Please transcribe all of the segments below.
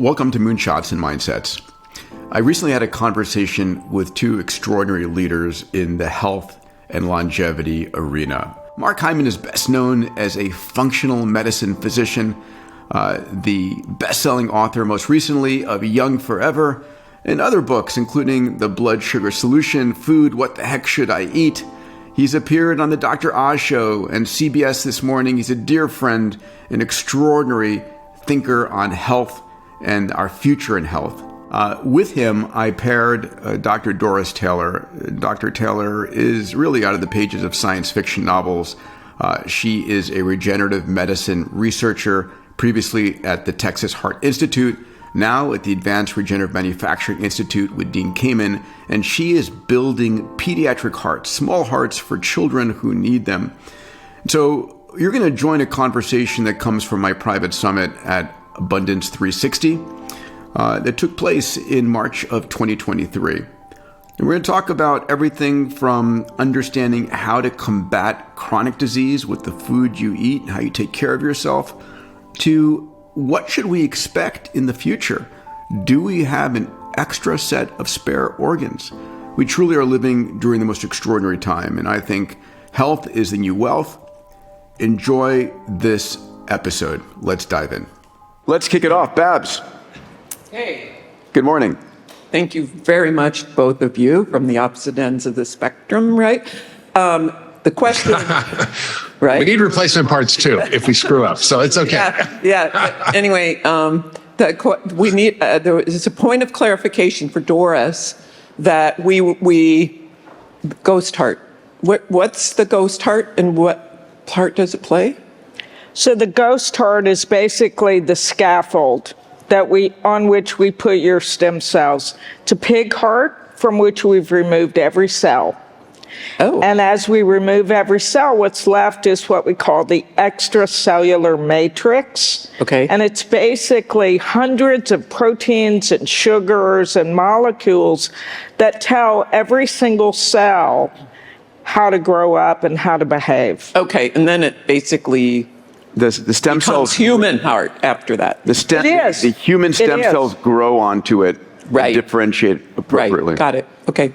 Welcome to Moonshots and Mindsets. I recently had a conversation with two extraordinary leaders in the health and longevity arena. Mark Hyman is best known as a functional medicine physician, the best-selling author most recently of Young Forever, and other books including The Blood Sugar Solution, Food, What the Heck Should I Eat? He's appeared on the Dr. Oz Show and CBS This Morning. He's a dear friend, an extraordinary thinker on health and our future in health. With him, I paired Dr. Doris Taylor. Dr. Taylor is really out of the pages of science fiction novels. She is a regenerative medicine researcher, previously at the Texas Heart Institute, now at the Advanced Regenerative Manufacturing Institute with Dean Kamen, and she is building pediatric hearts, small hearts for children who need them. So you're going to join a conversation that comes from my private summit at Abundance 360 that took place in March of 2023. And we're going to talk about everything from understanding how to combat chronic disease with the food you eat and how you take care of yourself, to what should we expect in the future? Do we have an extra set of spare organs? We truly are living during the most extraordinary time, and I think health is the new wealth. Enjoy this episode. Let's dive in. Let's kick it off. Babs. Hey. Good morning. Thank you very much, both of you, from the opposite ends of the spectrum, right? The question, right? We need replacement parts too if we screw up, so it's okay. Yeah. Anyway, we need. There is a point of clarification for Doris that we ghost heart. What's the ghost heart, and what part does it play? So the ghost heart is basically the scaffold on which we put your stem cells. It's a pig heart from which we've removed every cell. Oh. And as we remove every cell, what's left is what we call the extracellular matrix. Okay. And it's basically hundreds of proteins and sugars and molecules that tell every single cell how to grow up and how to behave. Okay, and then it basically The stem becomes cells, human heart after that. the human stem cells grow onto it, Right. and differentiate appropriately. Right, got it. Okay,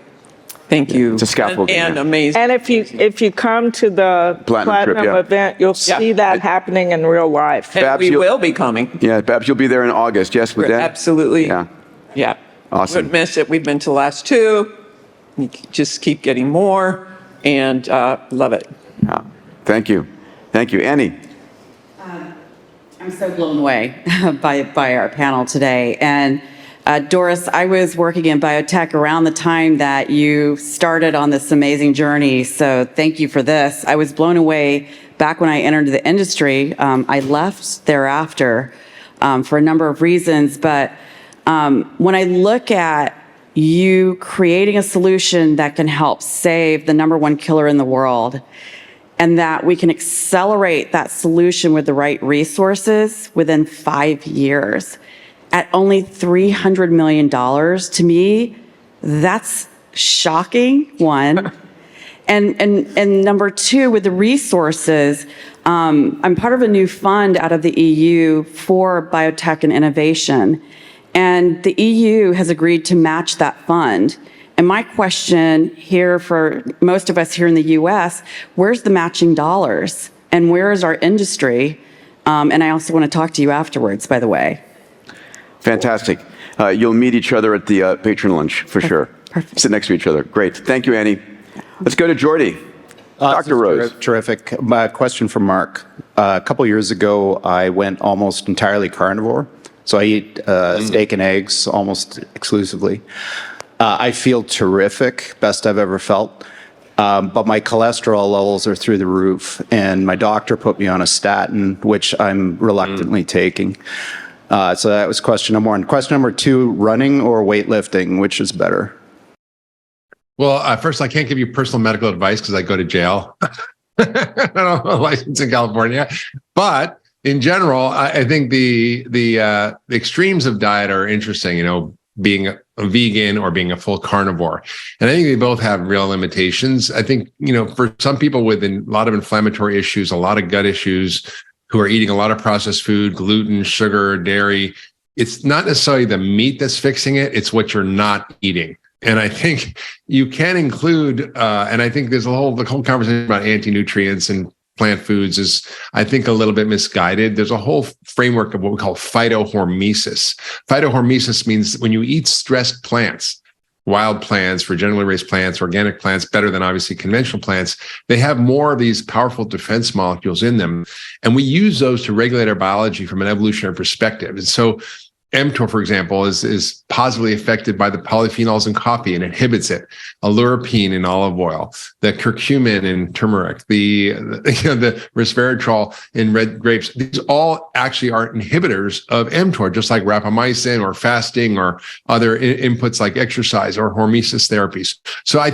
thank you. It's a scaffold. And amazing. And if you come to the Platinum trip, event, you'll see that happening in real life. And Babs, we will be coming. Yeah, Babs, you'll be there in August. Yes, with that? Absolutely. Yeah. Awesome. Wouldn't miss it. We've been to the last two. You just keep getting more, and love it. Yeah. Thank you. Annie. I'm so blown away by our panel today. And Doris, I was working in biotech around the time that you started on this amazing journey. So thank you for this. I was blown away back when I entered the industry. I left thereafter for a number of reasons. But when I look at you creating a solution that can help save the #1 killer in the world, and that we can accelerate that solution with the right resources within 5 years at only $300 million, to me, that's shocking, one. And number two, with the resources, I'm part of a new fund out of the EU for biotech and innovation. And the EU has agreed to match that fund. And my question here for most of us here in the US, where's the matching dollars? And where is our industry? And I also want to talk to you afterwards, by the way. Fantastic. You'll meet each other at the patron lunch for sure. Perfect. Sit next to each other. Great. Thank you, Annie. Let's go to Jordy. Dr. Rose. Terrific. My question for Mark. A couple years ago, I went almost entirely carnivore. So I eat steak and eggs almost exclusively. I feel terrific, best I've ever felt. But my cholesterol levels are through the roof, and my doctor put me on a statin, which I'm reluctantly taking. So that was question number one. Question number two, running or weightlifting, which is better? Well, first, I can't give you personal medical advice because I go to jail. I don't have a license in California. But in general, I think the extremes of diet are interesting, being a vegan or being a full carnivore. And I think they both have real limitations. I think, for some people with a lot of inflammatory issues, a lot of gut issues, who are eating a lot of processed food, gluten, sugar, dairy, it's not necessarily the meat that's fixing it, it's what you're not eating. And I think you can include, and I think there's the whole conversation about anti-nutrients and plant foods is, I think, a little bit misguided. There's a whole framework of what we call phytohormesis. Phytohormesis means when you eat stressed plants, wild plants, regeneratively raised plants, organic plants, better than obviously conventional plants, they have more of these powerful defense molecules in them. And we use those to regulate our biology from an evolutionary perspective. And so mTOR, for example, is positively affected by the polyphenols in coffee and inhibits it. Aleuropine in olive oil, the curcumin in turmeric, the resveratrol in red grapes. These all actually are inhibitors of mTOR, just like rapamycin or fasting or other inputs like exercise or hormesis therapies. So I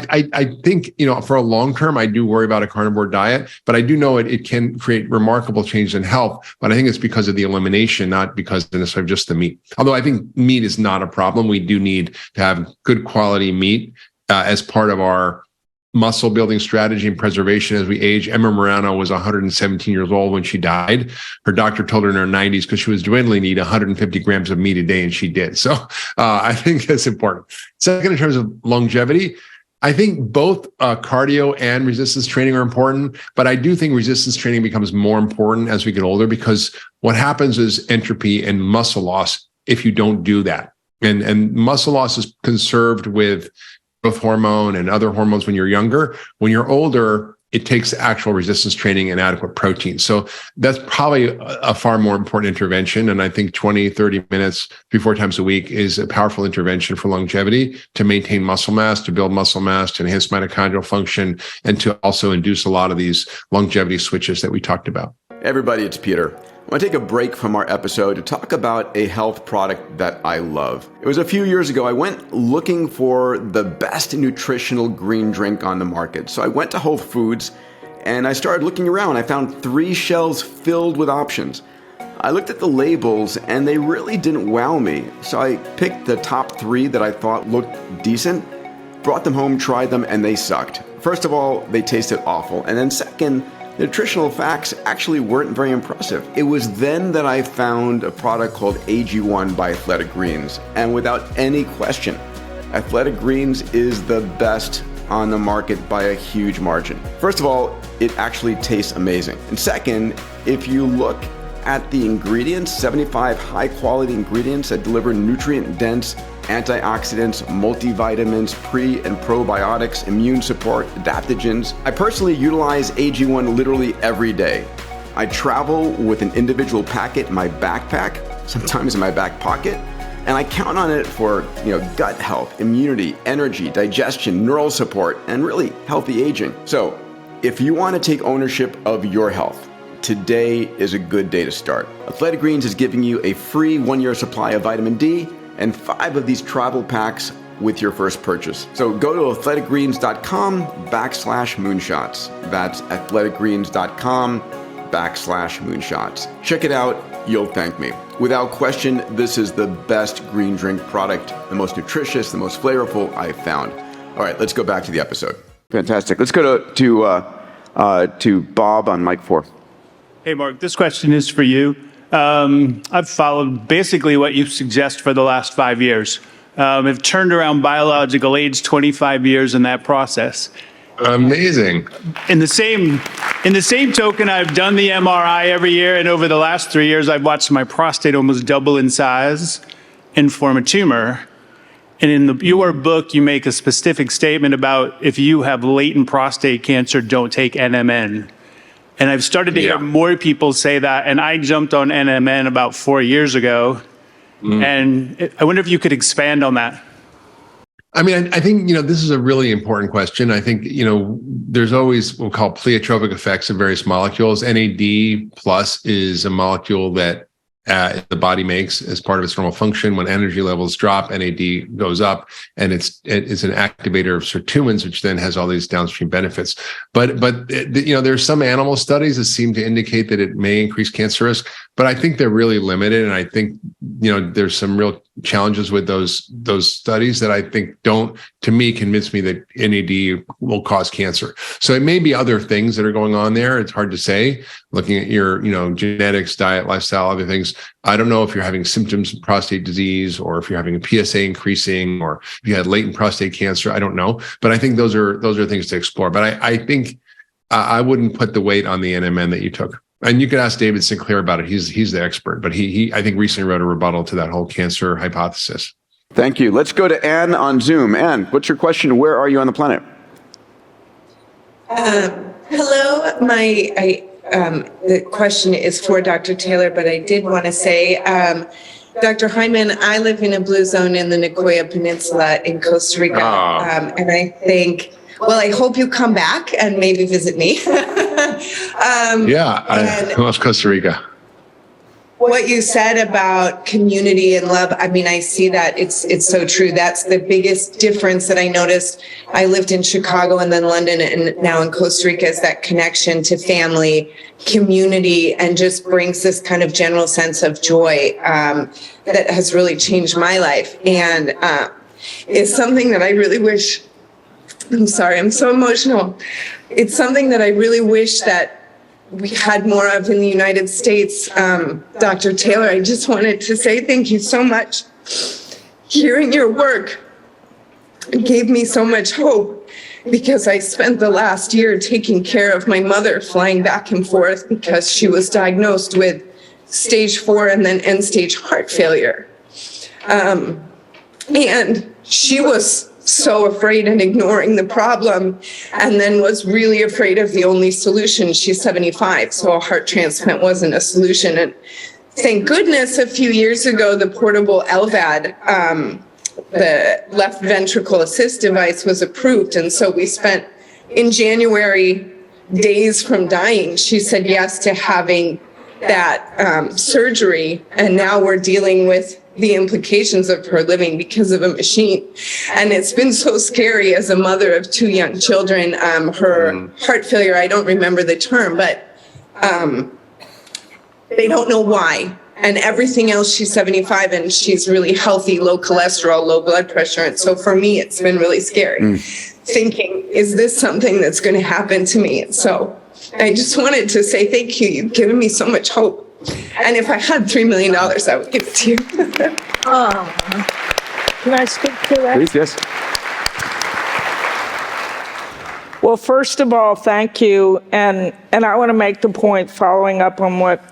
think, for a long term, I do worry about a carnivore diet, but I do know it can create remarkable change in health. But I think it's because of the elimination, not because necessarily just the meat. Although I think meat is not a problem. We do need to have good quality meat as part of our muscle building strategy and preservation as we age. Emma Morano was 117 years old when she died. Her doctor told her in her 90s, because she was dwindling, to eat 150 grams of meat a day, and she did. So I think that's important. Second, in terms of longevity, I think both cardio and resistance training are important, but I do think resistance training becomes more important as we get older, because what happens is entropy and muscle loss if you don't do that. And muscle loss is conserved with growth hormone and other hormones when you're younger. When you're older, it takes actual resistance training and adequate protein. So that's probably a far more important intervention. And I think 20, 30 minutes, 3-4 times a week is a powerful intervention for longevity, to maintain muscle mass, to build muscle mass, to enhance mitochondrial function, and to also induce a lot of these longevity switches that we talked about. Hey everybody, it's Peter. I want to take a break from our episode to talk about a health product that I love. It was a few years ago, I went looking for the best nutritional green drink on the market. So I went to Whole Foods and I started looking around. I found 3 shelves filled with options. I looked at the labels and they really didn't wow me. So I picked the top 3 that I thought looked decent, brought them home, tried them, and they sucked. First of all, they tasted awful. And then second, the nutritional facts actually weren't very impressive. It was then that I found a product called AG1 by Athletic Greens. And without any question, Athletic Greens is the best on the market by a huge margin. First of all, it actually tastes amazing. And second, if you look at the ingredients, 75 high quality ingredients that deliver nutrient dense antioxidants, multivitamins, pre and probiotics, immune support, adaptogens. I personally utilize AG1 literally every day. I travel with an individual packet in my backpack, sometimes in my back pocket, and I count on it for gut health, immunity, energy, digestion, neural support, and really healthy aging. So if you want to take ownership of your health, today is a good day to start. Athletic Greens is giving you a free 1-year supply of vitamin D and 5 of these travel packs with your first purchase. So go to athleticgreens.com/moonshots. That's athleticgreens.com/moonshots. Check it out. You'll thank me. Without question, this is the best green drink product, the most nutritious, the most flavorful I've found. All right, let's go back to the episode. Fantastic. Let's go to Bob on mic 4. Hey, Mark, this question is for you. I've followed basically what you suggest for the last 5 years. I've turned around biological age 25 years in that process. Amazing. In the same token, I've done the MRI every year, and over the last 3 years, I've watched my prostate almost double in size and form a tumor. And in your book, you make a specific statement about if you have latent prostate cancer, don't take NMN. And I've started to hear more people say that, and I jumped on NMN about 4 years ago. And I wonder if you could expand on that. I mean, I think, this is a really important question. I think, there's always what we call pleiotropic effects of various molecules. NAD plus is a molecule that the body makes as part of its normal function. When energy levels drop, NAD goes up, and it's an activator of sirtuins, which then has all these downstream benefits. But there's some animal studies that seem to indicate that it may increase cancer risk, but I think they're really limited. And I think, there's some real challenges with those studies that I think don't, to me, convince me that NAD will cause cancer. So it may be other things that are going on there. It's hard to say. Looking at your, genetics, diet, lifestyle, other things. I don't know if you're having symptoms of prostate disease, or if you're having a PSA increasing, or if you had latent prostate cancer. I don't know, but I think those are things to explore. But I think I wouldn't put the weight on the NMN that you took. And you could ask David Sinclair about it. He's the expert, but he I think recently wrote a rebuttal to that whole cancer hypothesis. Thank you. Let's go to Anne on Zoom. Anne, what's your question? Where are you on the planet? Hello. The question is for Dr. Taylor, but I did want to say, Dr. Hyman, I live in a blue zone in the Nicoya Peninsula in Costa Rica, and I think, well, I hope you come back and maybe visit me. I love Costa Rica. What you said about community and love, I mean, I see that it's so true. That's the biggest difference that I noticed. I lived in Chicago and then London and now in Costa Rica, is that connection to family, community, and just brings this kind of general sense of joy that has really changed my life. And it's something that I really wish, I'm sorry, I'm so emotional. It's something that I really wish that we had more of in the United States. Dr. Taylor, I just wanted to say thank you so much. Hearing your work gave me so much hope, because I spent the last year taking care of my mother, flying back and forth because she was diagnosed with stage 4 and then end-stage heart failure. And she was so afraid and ignoring the problem, and then was really afraid of the only solution. She's 75, so a heart transplant wasn't a solution. And thank goodness a few years ago, the portable LVAD, the left ventricle assist device, was approved. And so we spent, in January, days from dying, she said yes to having that surgery. And now we're dealing with the implications of her living because of a machine. And it's been so scary as a mother of 2 young children. Her heart failure, I don't remember the term, but they don't know why. And everything else, she's 75 and she's really healthy, low cholesterol, low blood pressure. And so for me, it's been really scary thinking, is this something that's going to happen to me? And so I just wanted to say thank you. You've given me so much hope. And if I had $3 million, I would give it to you. Can I speak to that? Please, yes. Well, first of all, thank you. And I want to make the point, following up on what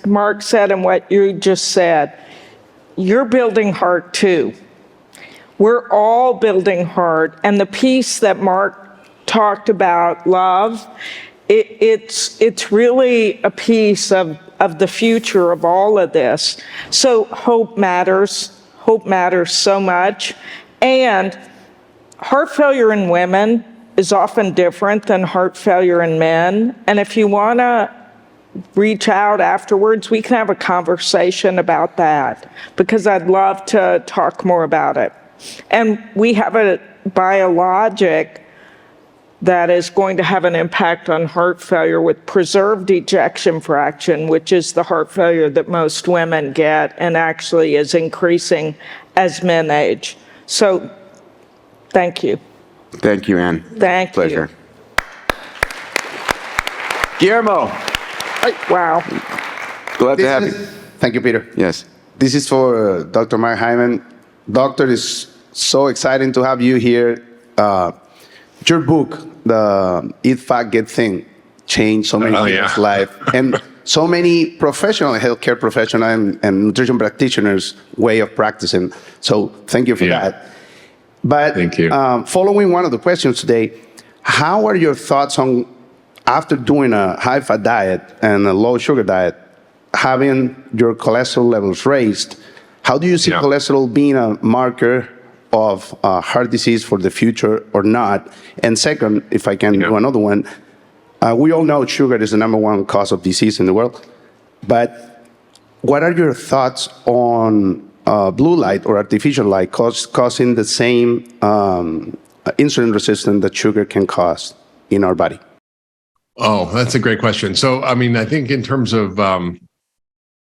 Mark said and what you just said. You're building heart too. We're all building heart. And the piece that Mark talked about, love, it's really a piece of the future of all of this. So hope matters. Hope matters so much. And heart failure in women is often different than heart failure in men. And if you want to reach out afterwards, we can have a conversation about that, because I'd love to talk more about it. And we have a biologic that is going to have an impact on heart failure with preserved ejection fraction, which is the heart failure that most women get and actually is increasing as men age. So thank you. Thank you, Anne. Thank you. Pleasure. Guillermo. Wow. Glad to have you. Thank you, Peter. Yes. This is for Dr. Mark Hyman. Doctor, it's so exciting to have you here. Your book, the Eat Fat, Get Thin, changed so many people's lives. And so many healthcare professionals and nutrition practitioners' way of practicing. So thank you for that. But thank you. Following one of the questions today, how are your thoughts on, after doing a high-fat diet and a low-sugar diet, having your cholesterol levels raised, how do you see cholesterol being a marker of heart disease for the future or not? And second, if I can do another one, we all know sugar is the #1 cause of disease in the world, but what are your thoughts on blue light or artificial light causing the same insulin resistance that sugar can cause in our body? Oh, that's a great question. So, I mean, I think in terms of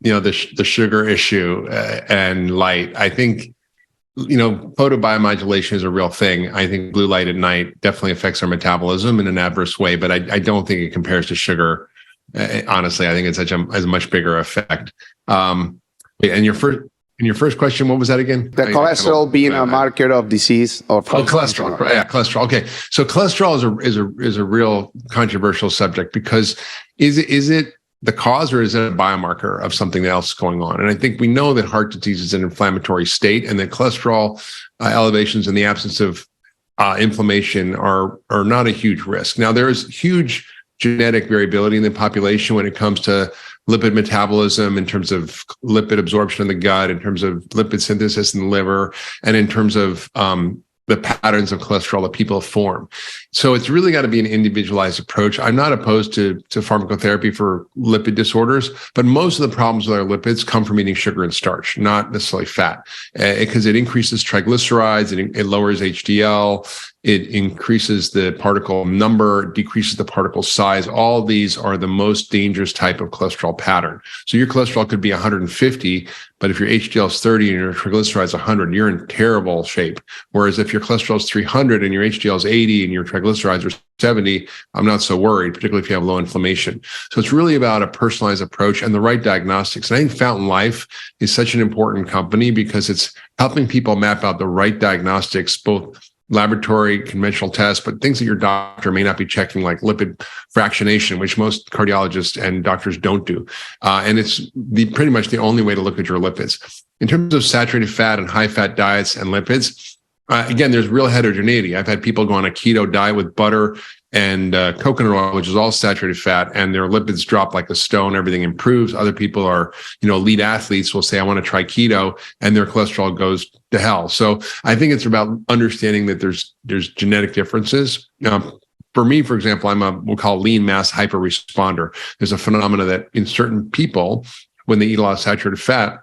the sugar issue and light. I think, photobiomodulation is a real thing. I think blue light at night definitely affects our metabolism in an adverse way, but I don't think it compares to sugar. Honestly, I think it's has a much bigger effect. And your first question, what was that again? The cholesterol being a marker of disease or cholesterol. Yeah, cholesterol. Okay, so cholesterol is a real controversial subject because is it the cause or is it a biomarker of something else going on? And I think we know that heart disease is an inflammatory state, and that cholesterol elevations in the absence of inflammation are not a huge risk. Now, there is huge genetic variability in the population when it comes to lipid metabolism, in terms of lipid absorption in the gut, in terms of lipid synthesis in the liver, and in terms of the patterns of cholesterol that people form. So it's really got to be an individualized approach. I'm not opposed to pharmacotherapy for lipid disorders, but most of the problems with our lipids come from eating sugar and starch, not necessarily fat, because it increases triglycerides, it lowers HDL, it increases the particle number, decreases the particle size. All these are the most dangerous type of cholesterol pattern. So your cholesterol could be 150, but if your HDL is 30 and your triglycerides is 100, you're in terrible shape. Whereas if your cholesterol is 300 and your HDL is 80 and your triglycerides are 70, I'm not so worried, particularly if you have low inflammation. So it's really about a personalized approach and the right diagnostics. And I think Fountain Life is such an important company because it's helping people map out the right diagnostics, both laboratory, conventional tests, but things that your doctor may not be checking, like lipid fractionation, which most cardiologists and doctors don't do. And it's pretty much the only way to look at your lipids. In terms of saturated fat and high fat diets and lipids, again, there's real heterogeneity. I've had people go on a keto diet with butter and coconut oil, which is all saturated fat, and their lipids drop like a stone. Everything improves. Other people are, elite athletes will say, I want to try keto, and their cholesterol goes to hell. So I think it's about understanding that there's genetic differences. For me, for example, we'll call lean mass hyperresponder. There's a phenomena that in certain people, when they eat a lot of saturated fat,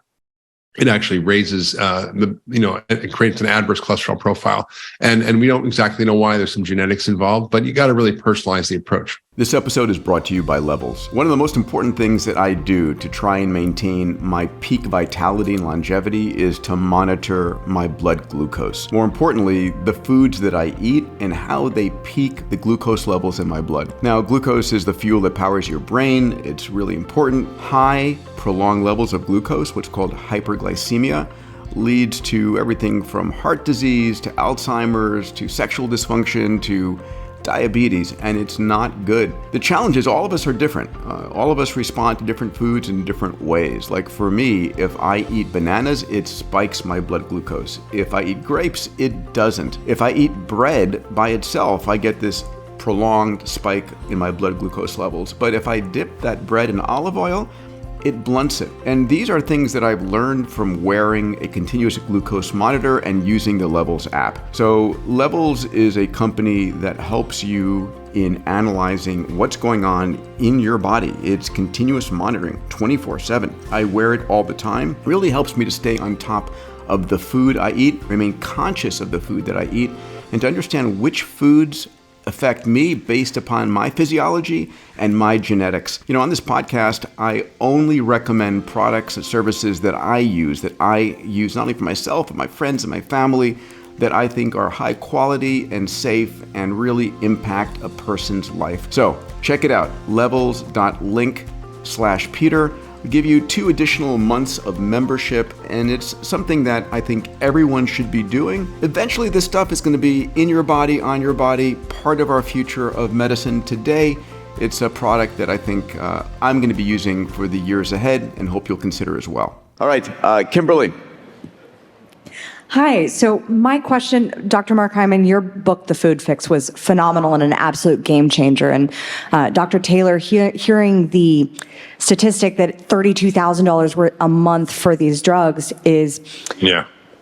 it actually raises it creates an adverse cholesterol profile. And we don't exactly know why. There's some genetics involved, but you got to really personalize the approach. This episode is brought to you by Levels. One of the most important things that I do to try and maintain my peak vitality and longevity is to monitor my blood glucose. More importantly, the foods that I eat and how they peak the glucose levels in my blood. Now, glucose is the fuel that powers your brain. It's really important. High, prolonged levels of glucose, what's called hyperglycemia, leads to everything from heart disease to Alzheimer's to sexual dysfunction to diabetes, and it's not good. The challenge is all of us are different. All of us respond to different foods in different ways. Like for me, if I eat bananas, it spikes my blood glucose. If I eat grapes, it doesn't. If I eat bread by itself, I get this prolonged spike in my blood glucose levels. But if I dip that bread in olive oil, it blunts it. And these are things that I've learned from wearing a continuous glucose monitor and using the Levels app. So Levels is a company that helps you in analyzing what's going on in your body. It's continuous monitoring 24/7. I wear it all the time. It really helps me to stay on top of the food I eat, remain conscious of the food that I eat, and to understand which foods affect me based upon my physiology and my genetics. On this podcast, I only recommend products and services that I use not only for myself, but my friends and my family, that I think are high quality and safe and really impact a person's life. So check it out, levels.link/Peter. We give you 2 additional months of membership, and it's something that I think everyone should be doing. Eventually, this stuff is going to be in your body, on your body, part of our future of medicine. Today, it's a product that I think I'm going to be using for the years ahead and hope you'll consider as well. All right, Kimberly. Hi. So my question, Dr. Mark Hyman, your book, The Food Fix, was phenomenal and an absolute game changer. And Dr. Taylor, hearing the statistic that $32,000 a month for these drugs is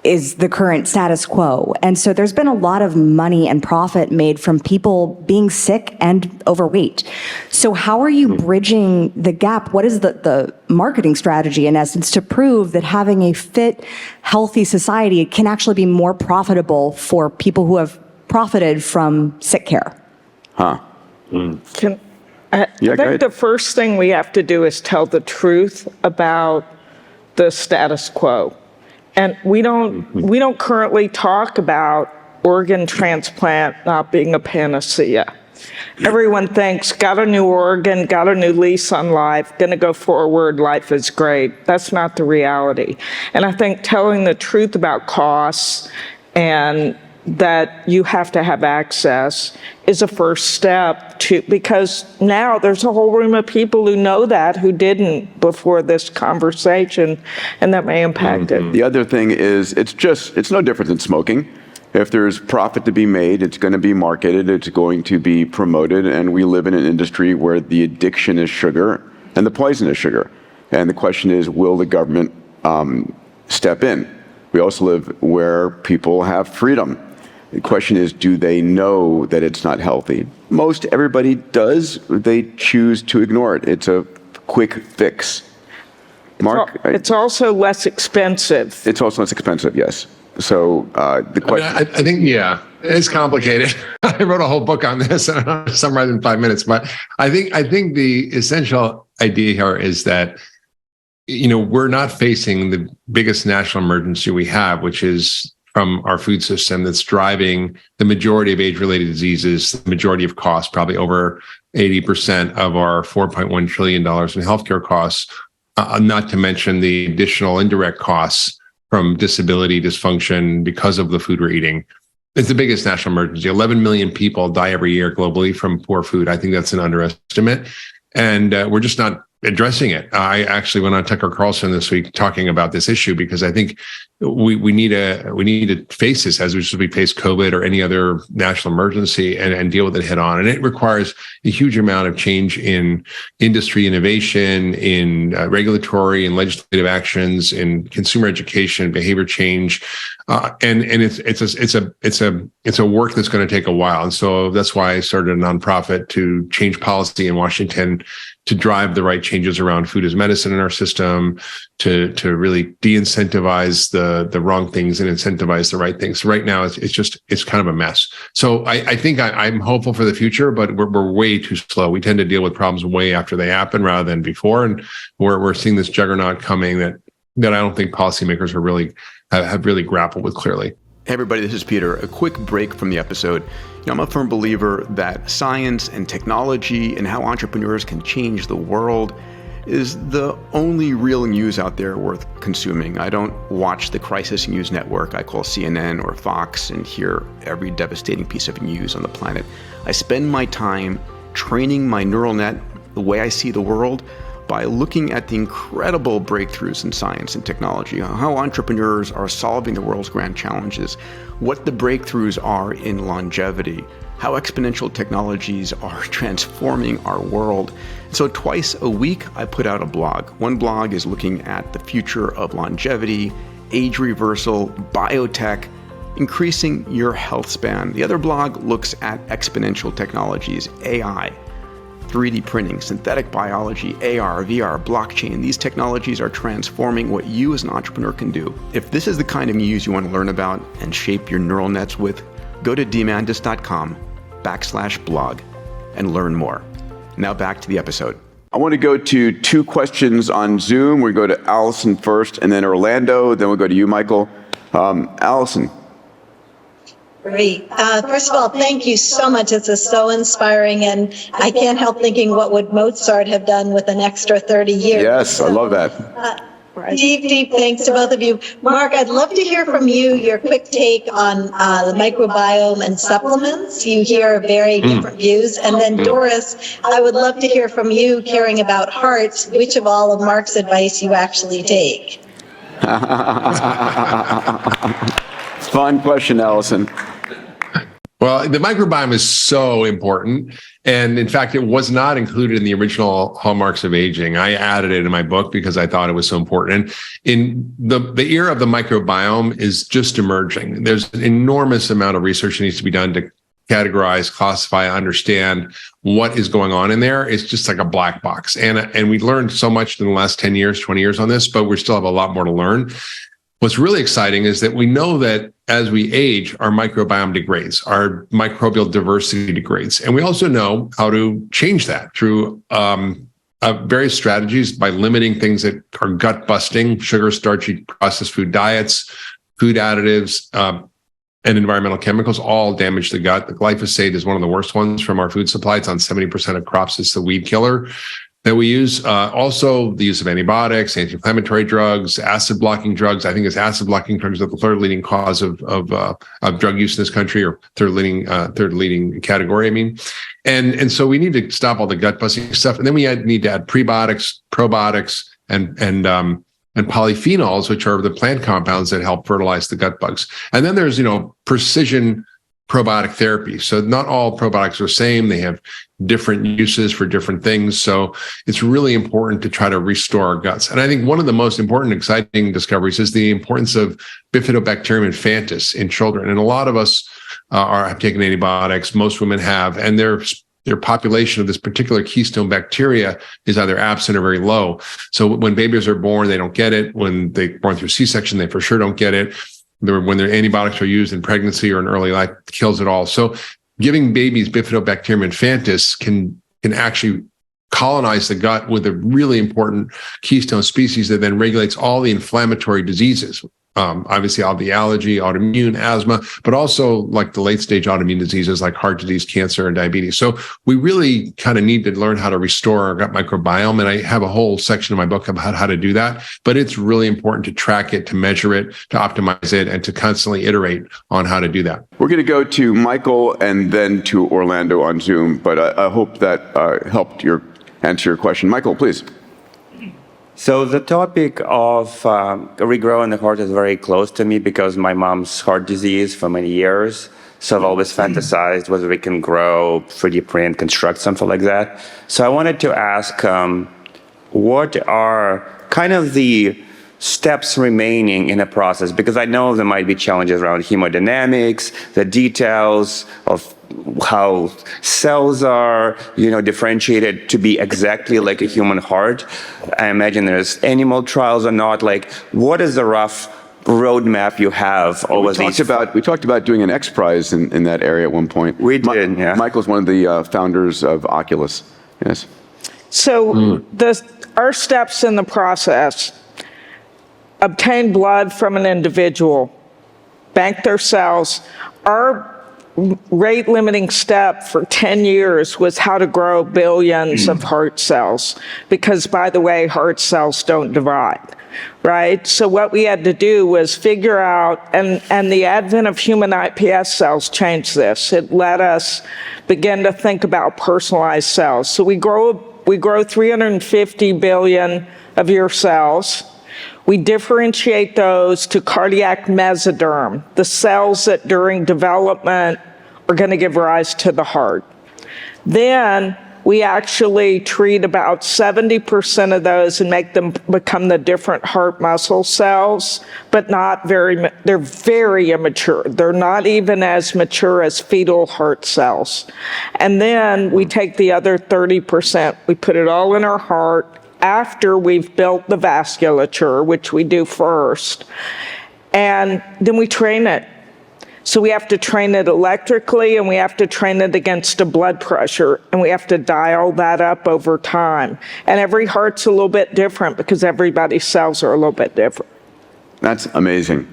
the current status quo. And so there's been a lot of money and profit made from people being sick and overweight. So how are you bridging the gap? What is the marketing strategy, in essence, to prove that having a fit, healthy society can actually be more profitable for people who have profited from sick care? I go think ahead. the first thing we have to do is tell the truth about the status quo. And we don't currently talk about organ transplant not being a panacea. Everyone thinks, got a new organ, got a new lease on life, gonna go forward, life is great. That's not the reality. And I think telling the truth about costs and that you have to have access is a first step to, because now there's a whole room of people who know that, who didn't before this conversation, and that may impact it. The other thing is, it's no different than smoking. If there's profit to be made, it's going to be marketed, it's going to be promoted, and we live in an industry where the addiction is sugar and the poison is sugar. And the question is, will the government step in? We also live where people have freedom. The question is, do they know that it's not healthy? Most everybody does. They choose to ignore it. It's a quick fix. Mark? It's also less expensive. It's also less expensive, yes. So the question... I think, yeah, it's complicated. I wrote a whole book on this, and I'll summarize in 5 minutes. But I think the essential idea here is that, we're not facing the biggest national emergency we have, which is from our food system that's driving the majority of age-related diseases, the majority of costs, probably over 80% of our $4.1 trillion in healthcare costs, not to mention the additional indirect costs from disability, dysfunction because of the food we're eating. It's the biggest national emergency. 11 million people die every year globally from poor food. I think that's an underestimate. And we're just not addressing it. I actually went on Tucker Carlson this week talking about this issue because I think we need to face this as we face COVID or any other national emergency and deal with it head on. And it requires a huge amount of change in industry innovation, in regulatory and legislative actions, in consumer education, behavior change, and it's a work that's going to take a while. And so that's why I started a nonprofit to change policy in Washington to drive the right changes around food as medicine in our system, to really de-incentivize the wrong things and incentivize the right things. Right now, it's kind of a mess. So I think I'm hopeful for the future, but we're way too slow. We tend to deal with problems way after they happen rather than before, and we're seeing this juggernaut coming that I don't think policymakers have really grappled with clearly. Hey everybody, this is Peter. A quick break from the episode. I'm a firm believer that science and technology and how entrepreneurs can change the world is the only real news out there worth consuming. I don't watch the crisis news network I call CNN or Fox and hear every devastating piece of news on the planet. I spend my time training my neural net, the way I see the world, by looking at the incredible breakthroughs in science and technology, how entrepreneurs are solving the world's grand challenges, what the breakthroughs are in longevity, how exponential technologies are transforming our world. So twice a week, I put out a blog. One blog is looking at the future of longevity, age reversal, biotech, increasing your health span. The other blog looks at exponential technologies, AI, 3D printing, synthetic biology, AR, VR, blockchain. These technologies are transforming what you as an entrepreneur can do. If this is the kind of news you want to learn about and shape your neural nets with, go to Diamandis.com/blog and learn more. Now back to the episode. I want to go to two questions on Zoom. We go to Allison first and then Orlando, then we'll go to you, Michael. Allison. Great. First of all, thank you so much. This is so inspiring, and I can't help thinking, what would Mozart have done with an extra 30 years? Yes, I love that. Deep thanks to both of you. Mark, I'd love to hear from you your quick take on the microbiome and supplements. You hear very different views. And then Doris, I would love to hear from you, caring about hearts, which of all of Mark's advice you actually take. Fun question, Allison. Well, the microbiome is so important. And in fact, it was not included in the original Hallmarks of Aging. I added it in my book because I thought it was so important. And in the era of the microbiome is just emerging. There's an enormous amount of research that needs to be done to categorize, classify, understand what is going on in there. It's just like a black box. And we learned so much in the last 10 years, 20 years on this, but we still have a lot more to learn. what's really exciting is that we know that as we age, our microbiome degrades, our microbial diversity degrades. And we also know how to change that through various strategies by limiting things that are gut busting, sugar, starchy, processed food diets, food additives, and environmental chemicals all damage the gut. The glyphosate is one of the worst ones from our food supply. It's on 70% of crops. It's the weed killer that we use. Also, the use of antibiotics, anti-inflammatory drugs, acid-blocking drugs. I think it's acid-blocking drugs are the third leading cause of drug use in this country, or third leading category, I mean. And so we need to stop all the gut-busting stuff. And then we need to add prebiotics, probiotics, and polyphenols, which are the plant compounds that help fertilize the gut bugs. And then there's, precision probiotic therapy. So not all probiotics are the same. They have different uses for different things. So it's really important to try to restore our guts. And I think one of the most important, exciting discoveries is the importance of Bifidobacterium infantis in children. And a lot of us have taken antibiotics. Most women have, and their population of this particular keystone bacteria is either absent or very low. So when babies are born, they don't get it. When they're born through C-section, they for sure don't get it. When their antibiotics are used in pregnancy or in early life, it kills it all. So giving babies Bifidobacterium infantis can actually colonize the gut with a really important keystone species that then regulates all the inflammatory diseases. Obviously, all the allergy, autoimmune, asthma, but also like the late stage autoimmune diseases like heart disease, cancer, and diabetes. So we really kind of need to learn how to restore our gut microbiome. And I have a whole section in my book about how to do that. But it's really important to track it, to measure it, to optimize it, and to constantly iterate on how to do that. We're going to go to Michael and then to Orlando on Zoom, but I hope that helped answer your question. Michael, please. So the topic of regrowing the heart is very close to me because my mom's heart disease for many years. So I've always fantasized whether we can grow, 3D print, construct something like that. So I wanted to ask, what are kind of the steps remaining in the process? Because I know there might be challenges around hemodynamics, the details of how cells are, differentiated to be exactly like a human heart. I imagine there's animal trials or not. Like, what is the rough roadmap you have over these? We talked about doing an X Prize in that area at one point. We did, yeah. Michael's one of the founders of Oculus. Yes. So our steps in the process: obtain blood from an individual, bank their cells. Our rate limiting step for 10 years was how to grow billions of heart cells, because, by the way, heart cells don't divide, right? So what we had to do was figure out, and the advent of human iPS cells changed this. It let us begin to think about personalized cells. So we grow 350 billion of your cells. We differentiate those to cardiac mesoderm, the cells that during development are going to give rise to the heart. Then we actually treat about 70% of those and make them become the different heart muscle cells, but they're very immature. They're not even as mature as fetal heart cells. And then we take the other 30%, we put it all in our heart after we've built the vasculature, which we do first, and then we train it. So we have to train it electrically, and we have to train it against a blood pressure, and we have to dial that up over time. And every heart's a little bit different because everybody's cells are a little bit different. That's amazing.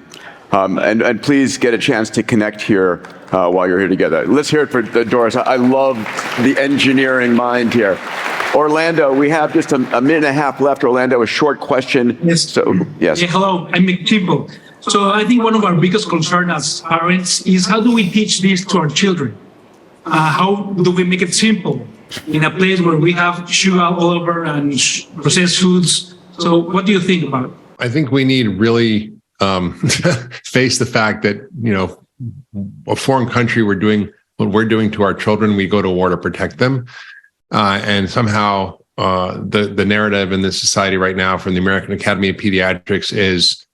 And please get a chance to connect here while you're here together. Let's hear it for Doris. I love the engineering mind here. Orlando, we have just a minute and a half left. Orlando, a short question. Yes. So, yes. Hello, I'm McTimbo. So I think one of our biggest concerns as parents is how do we teach this to our children? How do we make it simple in a place where we have sugar all over and processed foods? So what do you think about it? I think we need really face the fact that, a foreign country, we're doing what we're doing to our children. We go to war to protect them. And somehow the narrative in this society right now from the American Academy of Pediatrics is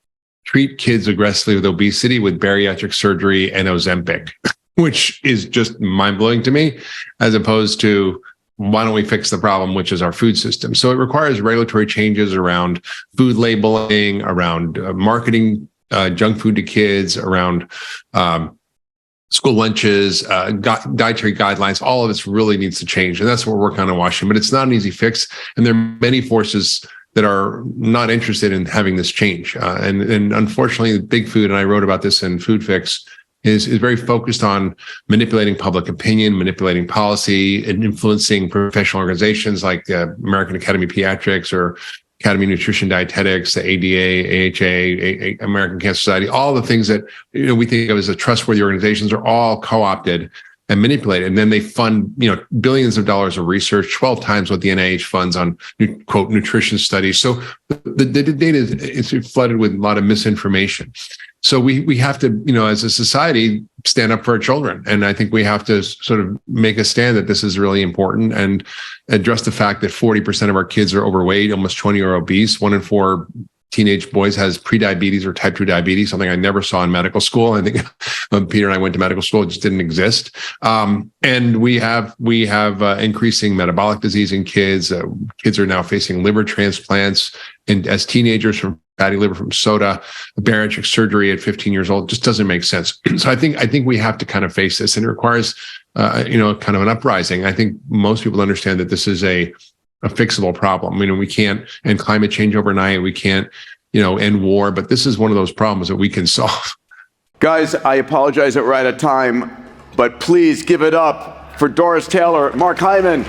treat kids aggressively with obesity with bariatric surgery and Ozempic, which is just mind-blowing to me, as opposed to why don't we fix the problem, which is our food system. So it requires regulatory changes around food labeling, around marketing junk food to kids, around school lunches, dietary guidelines. All of this really needs to change. And that's what we're working on in Washington. But it's not an easy fix. And there are many forces that are not interested in having this change. And unfortunately, Big Food, and I wrote about this in Food Fix, is very focused on manipulating public opinion, manipulating policy, and influencing professional organizations like the American Academy of Pediatrics or Academy of Nutrition Dietetics, the ADA, AHA, American Cancer Society. All the things that we think of as the trustworthy organizations are all co-opted and manipulated. And then they fund billions of dollars of research, 12 times what the NIH funds on, quote, nutrition studies. So the data is flooded with a lot of misinformation. So we have to, as a society, stand up for our children. And I think we have to sort of make a stand that this is really important and address the fact that 40% of our kids are overweight, almost 20 are obese. 1 in 4 teenage boys has prediabetes or type 2 diabetes, something I never saw in medical school. I think when Peter and I went to medical school, it just didn't exist. And we have increasing metabolic disease in kids. Kids are now facing liver transplants, and as teenagers from fatty liver from soda, bariatric surgery at 15 years old just doesn't make sense. So I think we have to kind of face this, and it requires kind of an uprising. I think most people understand that this is a fixable problem. We can't end climate change overnight. We can't, end war, but this is one of those problems that we can solve. Guys, I apologize that we're out of time, but please give it up for Doris Taylor, Mark Hyman,